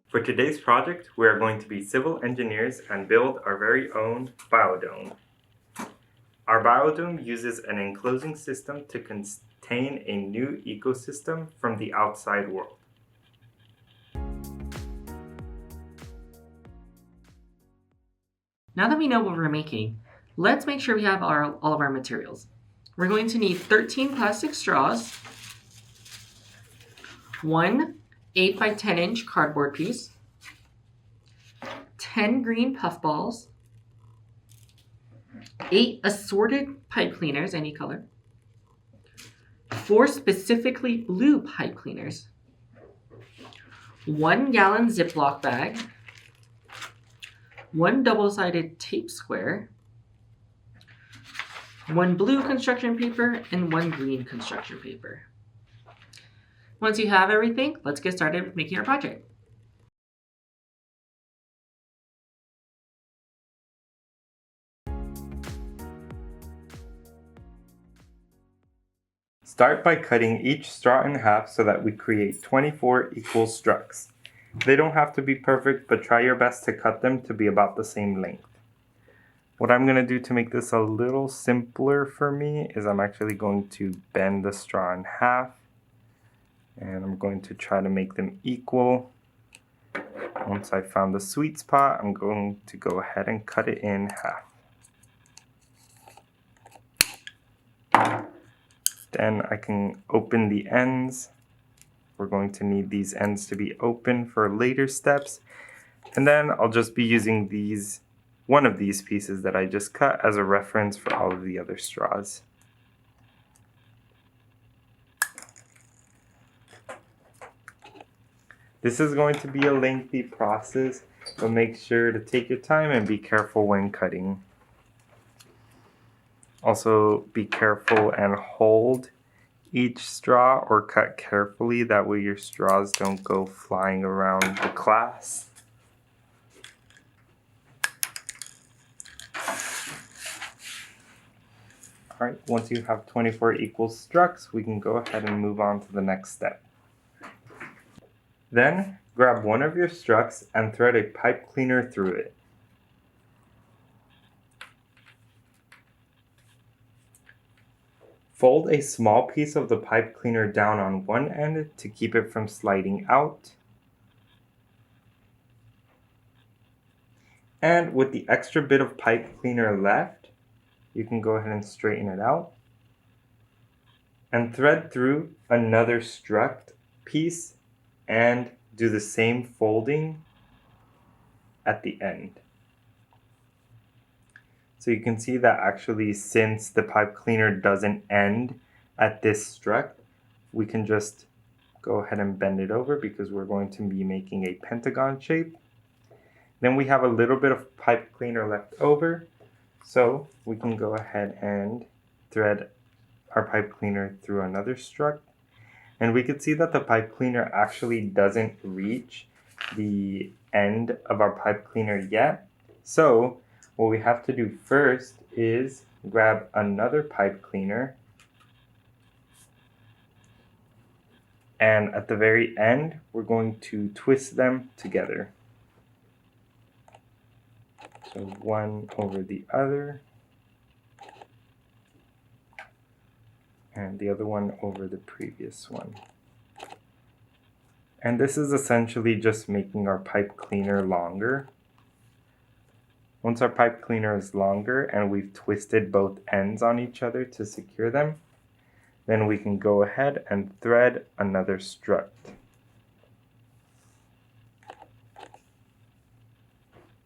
For today's project, we are going to be civil engineers and build our very own biodome. Our biodome uses an enclosing system to contain a new ecosystem from the outside world. Now that we know what we're making, let's make sure we have all of our materials. We're going to need 13 plastic straws, one 8 by 10 inch cardboard piece, 10 green puff balls, 8 assorted pipe cleaners, any color, 4 specifically blue pipe cleaners, 1 gallon Ziploc bag, 1 double-sided tape square, 1 blue construction paper, and 1 green construction paper. Once you have everything, let's get started with making our project. Start by cutting each straw in half so that we create 24 equal struts. They don't have to be perfect, but try your best to cut them to be about the same length. What I'm going to do to make this a little simpler for me is I'm actually going to bend the straw in half, and I'm going to try to make them equal. Once I found the sweet spot, I'm going to go ahead and cut it in half. Then I can open the ends. We're going to need these ends to be open for later steps. And then I'll just be using one of these pieces that I just cut as a reference for all of the other straws. This is going to be a lengthy process, but make sure to take your time and be careful when cutting. Also, be careful and hold each straw or cut carefully, that way your straws don't go flying around the class. Alright, once you have 24 equal struts, we can go ahead and move on to the next step. Then, grab one of your struts and thread a pipe cleaner through it. Fold a small piece of the pipe cleaner down on one end to keep it from sliding out. And with the extra bit of pipe cleaner left, you can go ahead and straighten it out. And thread through another strut piece and do the same folding at the end. So you can see that actually, since the pipe cleaner doesn't end at this strut, we can just go ahead and bend it over because we're going to be making a pentagon shape. Then we have a little bit of pipe cleaner left over, so we can go ahead and thread our pipe cleaner through another strut. And we can see that the pipe cleaner actually doesn't reach the end of our pipe cleaner yet. So what we have to do first is grab another pipe cleaner, and at the very end we're going to twist them together. So one over the other, and the other one over the previous one. And this is essentially just making our pipe cleaner longer. Once our pipe cleaner is longer and we've twisted both ends on each other to secure them, then we can go ahead and thread another strut.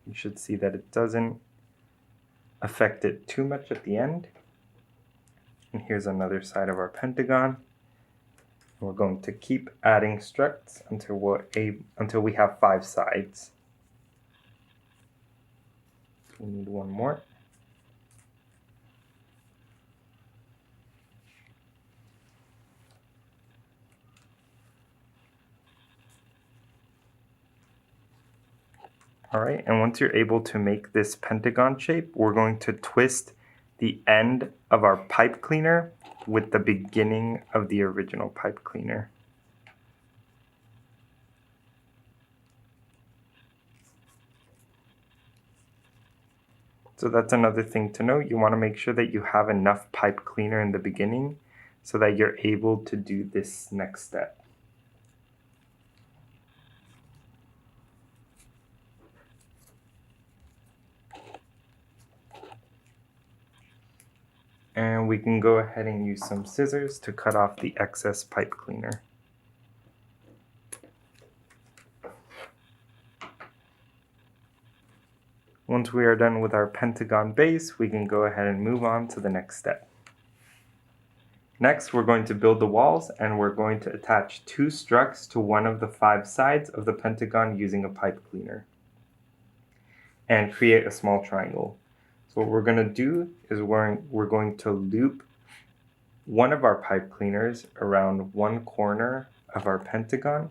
You should see that it doesn't affect it too much at the end. And here's another side of our pentagon. We're going to keep adding struts until we have 5 sides. We need one more. Alright, and once you're able to make this pentagon shape, we're going to twist the end of our pipe cleaner with the beginning of the original pipe cleaner. So that's another thing to note. You want to make sure that you have enough pipe cleaner in the beginning so that you're able to do this next step. And we can go ahead and use some scissors to cut off the excess pipe cleaner. Once we are done with our pentagon base, we can go ahead and move on to the next step. Next, we're going to build the walls, and we're going to attach 2 struts to one of the 5 sides of the pentagon using a pipe cleaner and create a small triangle. So what we're going to do is we're going to loop one of our pipe cleaners around one corner of our pentagon.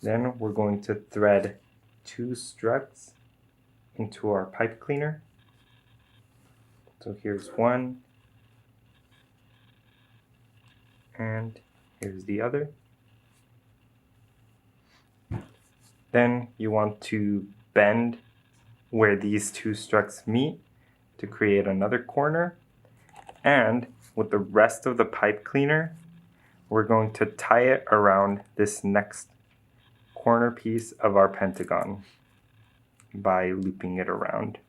Then we're going to thread 2 struts into our pipe cleaner. So here's one, and here's the other. Then you want to bend where these 2 struts meet to create another corner. And with the rest of the pipe cleaner, we're going to tie it around this next corner piece of our pentagon by looping it around.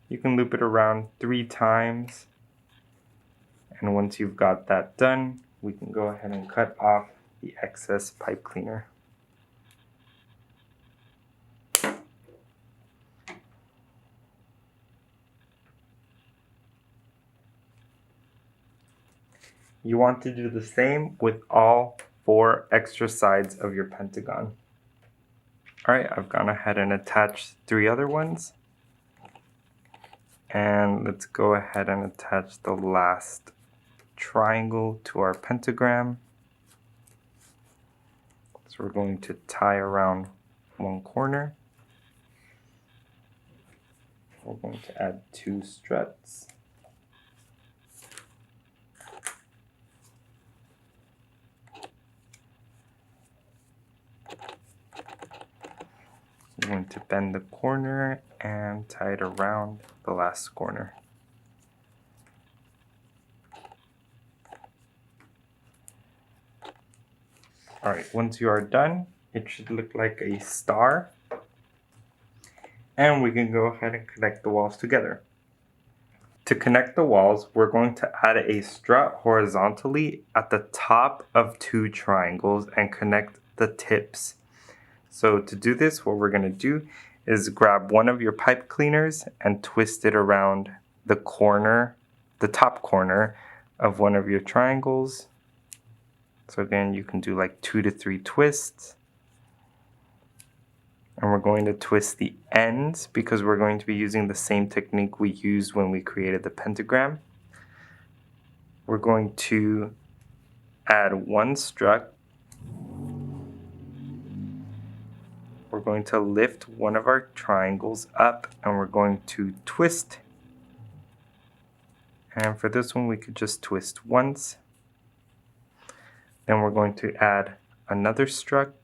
You can loop it around 3 times, and once you've got that done, we can go ahead and cut off the excess pipe cleaner. You want to do the same with all 4 extra sides of your pentagon. Alright, I've gone ahead and attached 3 other ones. And let's go ahead and attach the last triangle to our pentagram. So we're going to tie around one corner. We're going to add 2 struts. We're going to bend the corner and tie it around the last corner. Alright, once you are done, it should look like a star. And we can go ahead and connect the walls together. To connect the walls, we're going to add a strut horizontally at the top of 2 triangles and connect the tips. So to do this, what we're going to do is grab one of your pipe cleaners and twist it around the corner, the top corner of one of your triangles. So again, you can do like 2 to 3 twists. And we're going to twist the ends because we're going to be using the same technique we used when we created the pentagram. We're going to add 1 strut. We're going to lift one of our triangles up and we're going to twist. And for this one, we could just twist once. Then we're going to add another strut.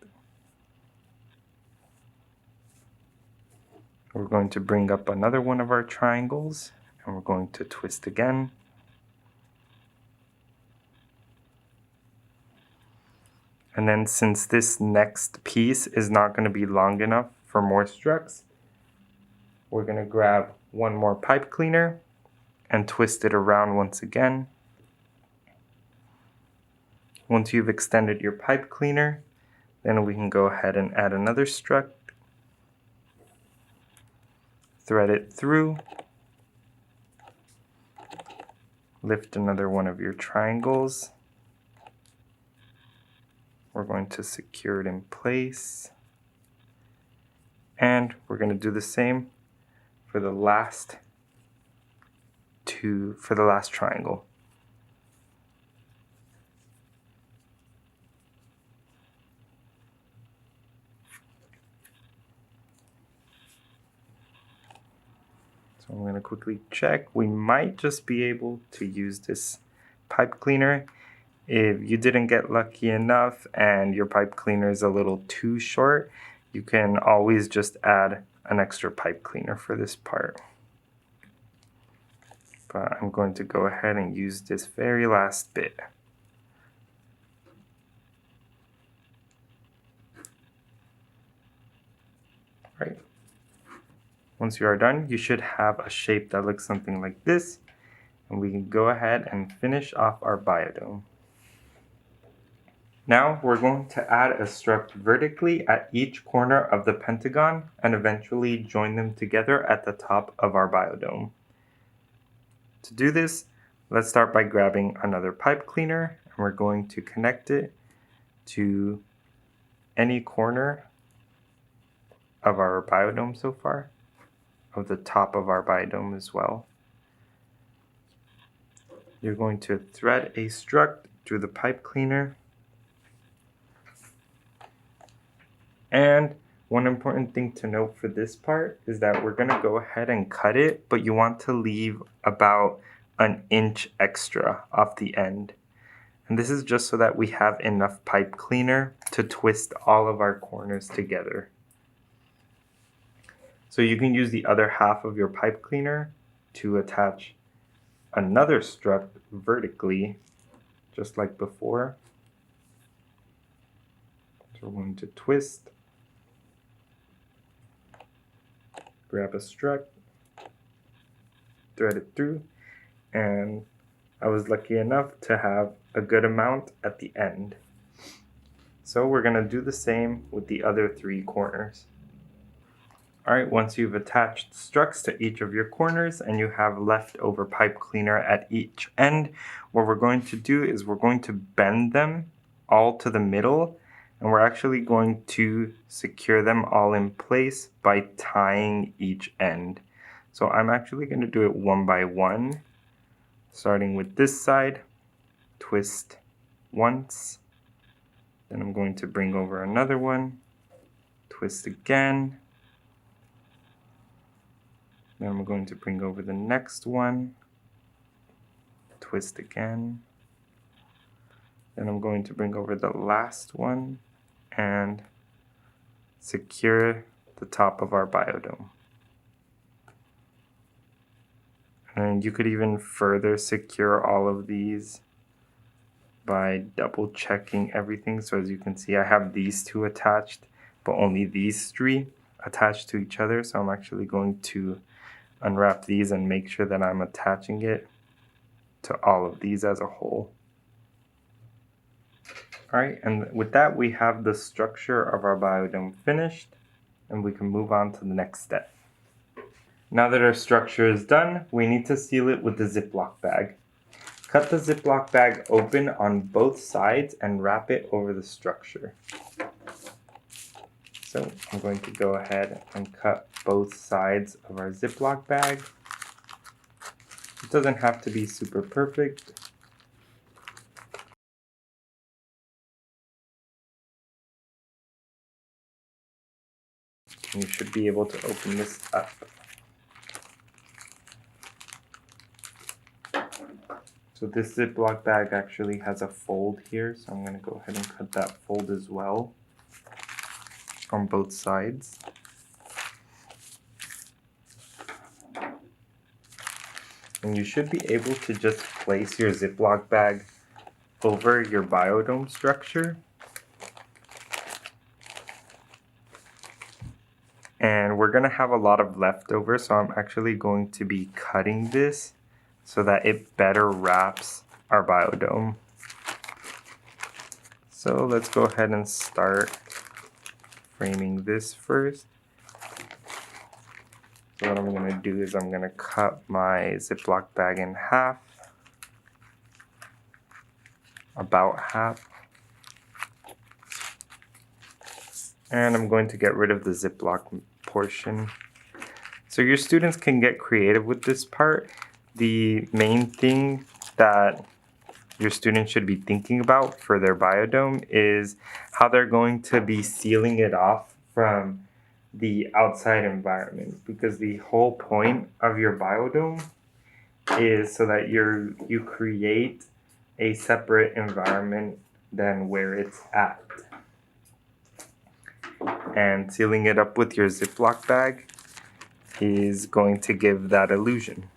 We're going to bring up another one of our triangles and we're going to twist again. And then since this next piece is not going to be long enough for more struts, we're going to grab one more pipe cleaner and twist it around once again. Once you've extended your pipe cleaner, then we can go ahead and add another strut, thread it through, lift another one of your triangles. We're going to secure it in place. And we're going to do the same for the last triangle. So I'm going to quickly check. We might just be able to use this pipe cleaner If you didn't get lucky enough and your pipe cleaner is a little too short, you can always just add an extra pipe cleaner for this part. But I'm going to go ahead and use this very last bit. Right. Once you are done, you should have a shape that looks something like this, and we can go ahead and finish off our biodome. Now we're going to add a strut vertically at each corner of the pentagon and eventually join them together at the top of our biodome. To do this, let's start by grabbing another pipe cleaner, and we're going to connect it to any corner of our biodome so far, of the top of our biodome as well. You're going to thread a strut through the pipe cleaner. And one important thing to note for this part is that we're going to go ahead and cut it, but you want to leave about an inch extra off the end. And this is just so that we have enough pipe cleaner to twist all of our corners together. So you can use the other half of your pipe cleaner to attach another strut vertically, just like before. So we're going to twist, grab a strut, thread it through, and I was lucky enough to have a good amount at the end. So we're going to do the same with the other 3 corners. Alright, once you've attached struts to each of your corners and you have leftover pipe cleaner at each end, what we're going to do is we're going to bend them all to the middle, and we're actually going to secure them all in place by tying each end. So I'm actually going to do it one by one, starting with this side, twist once, then I'm going to bring over another one, twist again, then I'm going to bring over the next one, twist again, then I'm going to bring over the last one and secure the top of our biodome. And you could even further secure all of these by double checking everything. So as you can see, I have these 2 attached, but only these 3 attached to each other. So I'm actually going to unwrap these and make sure that I'm attaching it to all of these as a whole. Alright, and with that we have the structure of our biodome finished, and we can move on to the next step. Now that our structure is done, we need to seal it with the Ziploc bag. Cut the Ziploc bag open on both sides and wrap it over the structure. So I'm going to go ahead and cut both sides of our Ziploc bag. It doesn't have to be super perfect. You should be able to open this up. So this Ziploc bag actually has a fold here, so I'm going to go ahead and cut that fold as well on both sides. And you should be able to just place your Ziploc bag over your biodome structure. And we're going to have a lot of leftover, so I'm actually going to be cutting this so that it better wraps our biodome. So let's go ahead and start framing this first. So what I'm going to do is I'm going to cut my Ziploc bag in half, about half. And I'm going to get rid of the Ziploc portion. So your students can get creative with this part. The main thing that your students should be thinking about for their biodome is how they're going to be sealing it off from the outside environment, because the whole point of your biodome is so that you create a separate environment than where it's at. And sealing it up with your Ziploc bag is going to give that illusion.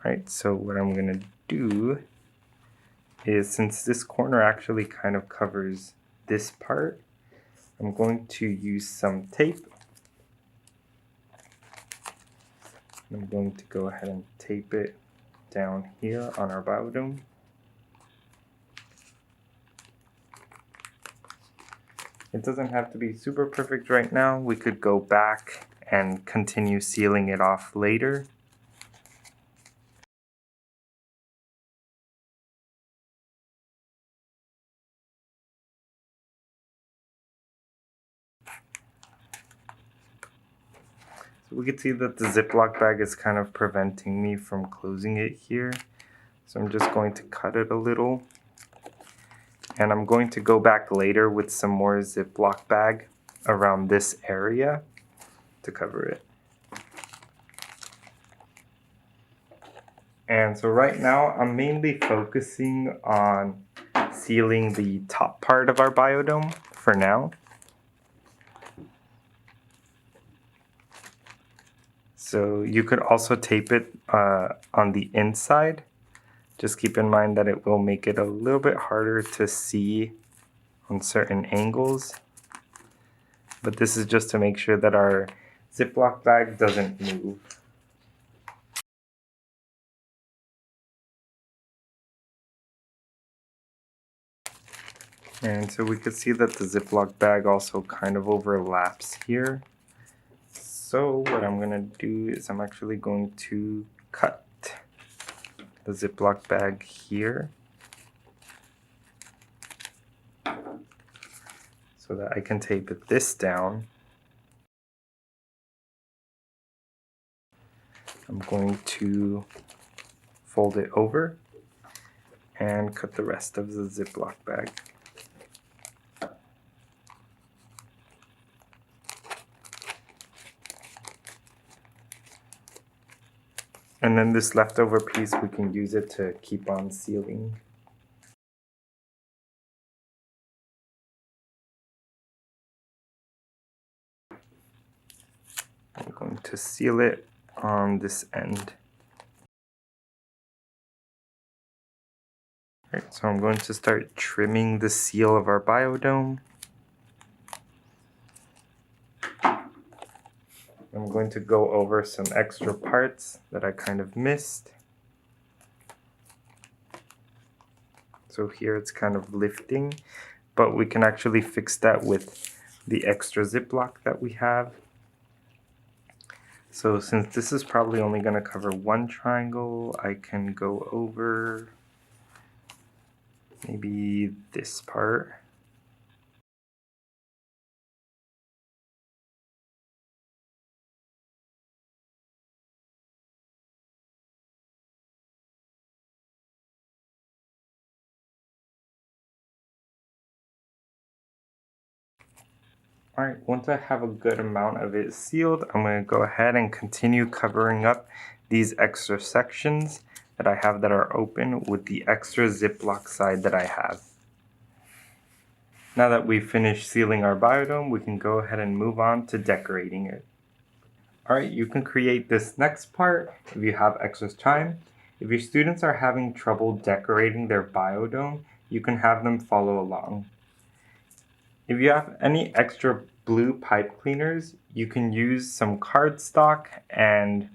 Right, so what I'm going to do is, since this corner actually kind of covers this part, I'm going to use some tape. I'm going to go ahead and tape it down here on our biodome. It doesn't have to be super perfect right now. We could go back and continue sealing it off later. So we can see that the Ziploc bag is kind of preventing me from closing it here. So I'm just going to cut it a little. And I'm going to go back later with some more Ziploc bag around this area to cover it. And so right now I'm mainly focusing on sealing the top part of our biodome for now. So you could also tape it on the inside. Just keep in mind that it will make it a little bit harder to see on certain angles. But this is just to make sure that our Ziploc bag doesn't move. And so we could see that the Ziploc bag also kind of overlaps here. So what I'm gonna do is I'm actually going to cut the Ziploc bag here so that I can tape this down. I'm going to fold it over and cut the rest of the Ziploc bag. And then this leftover piece, we can use it to keep on sealing. I'm going to seal it on this end. Alright, so I'm going to start trimming the seal of our biodome. I'm going to go over some extra parts that I kind of missed. So here it's kind of lifting, but we can actually fix that with the extra Ziploc that we have. So since this is probably only going to cover one triangle, I can go over maybe this part. Alright, once I have a good amount of it sealed, I'm going to go ahead and continue covering up these extra sections that I have that are open with the extra Ziploc side that I have. Now that we've finished sealing our biodome, we can go ahead and move on to decorating it. Alright, you can create this next part if you have extra time. If your students are having trouble decorating their biodome, you can have them follow along. If you have any extra blue pipe cleaners, you can use some cardstock, and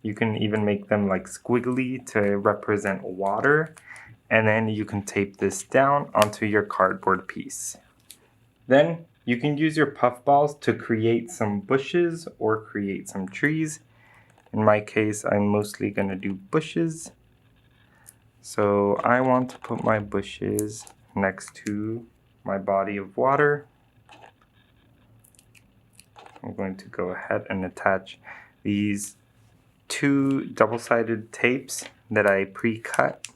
you can even make them like squiggly to represent water. And then you can tape this down onto your cardboard piece. Then you can use your puff balls to create some bushes or create some trees. In my case, I'm mostly going to do bushes. So I want to put my bushes next to my body of water. I'm going to go ahead and attach these two double-sided tapes that I pre-cut.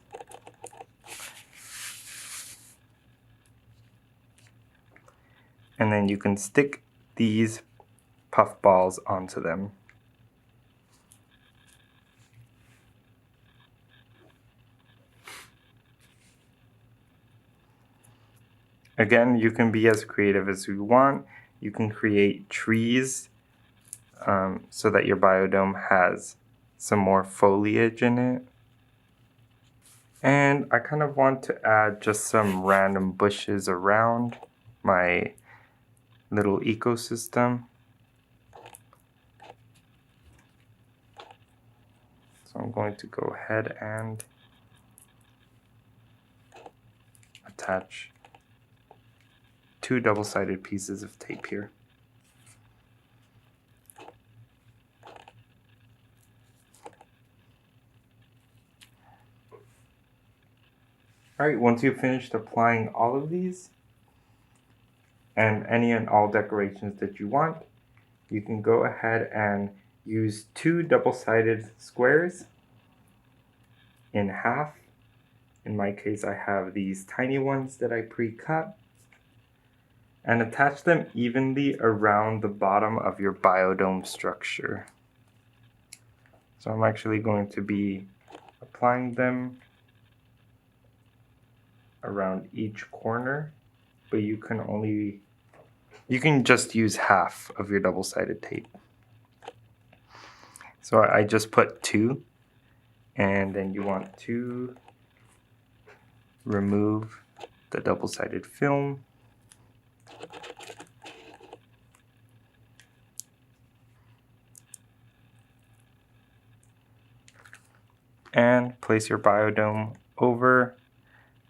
And then you can stick these puff balls onto them. Again, you can be as creative as you want. You can create trees so that your biodome has some more foliage in it. And I kind of want to add just some random bushes around my little ecosystem. So I'm going to go ahead and attach 2 double-sided pieces of tape here. Alright, once you've finished applying all of these and any and all decorations that you want, you can go ahead and use 2 double-sided squares in half. In my case, I have these tiny ones that I pre-cut, and attach them evenly around the bottom of your biodome structure. So I'm actually going to be applying them around each corner, but you can just use half of your double-sided tape. So I just put 2, and then you want to remove the double-sided film. And place your biodome over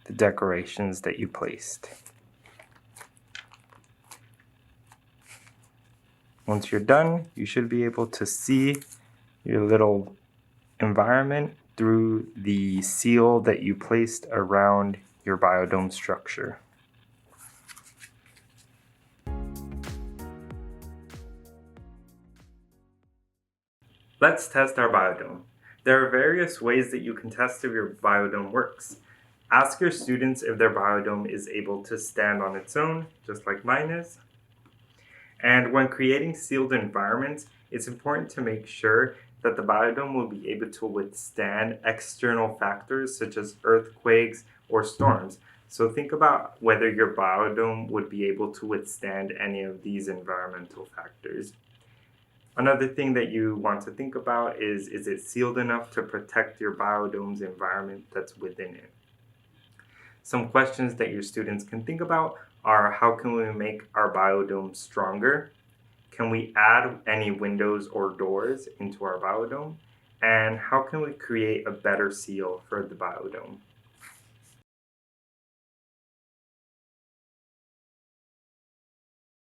the decorations that you placed. Once you're done, you should be able to see your little environment through the seal that you placed around your biodome structure. Let's test our biodome. There are various ways that you can test if your biodome works. Ask your students if their biodome is able to stand on its own, just like mine is. And when creating sealed environments, it's important to make sure that the biodome will be able to withstand external factors such as earthquakes or storms. So think about whether your biodome would be able to withstand any of these environmental factors. Another thing that you want to think about is it sealed enough to protect your biodome's environment that's within it? Some questions that your students can think about are: how can we make our biodome stronger? Can we add any windows or doors into our biodome? And how can we create a better seal for the biodome?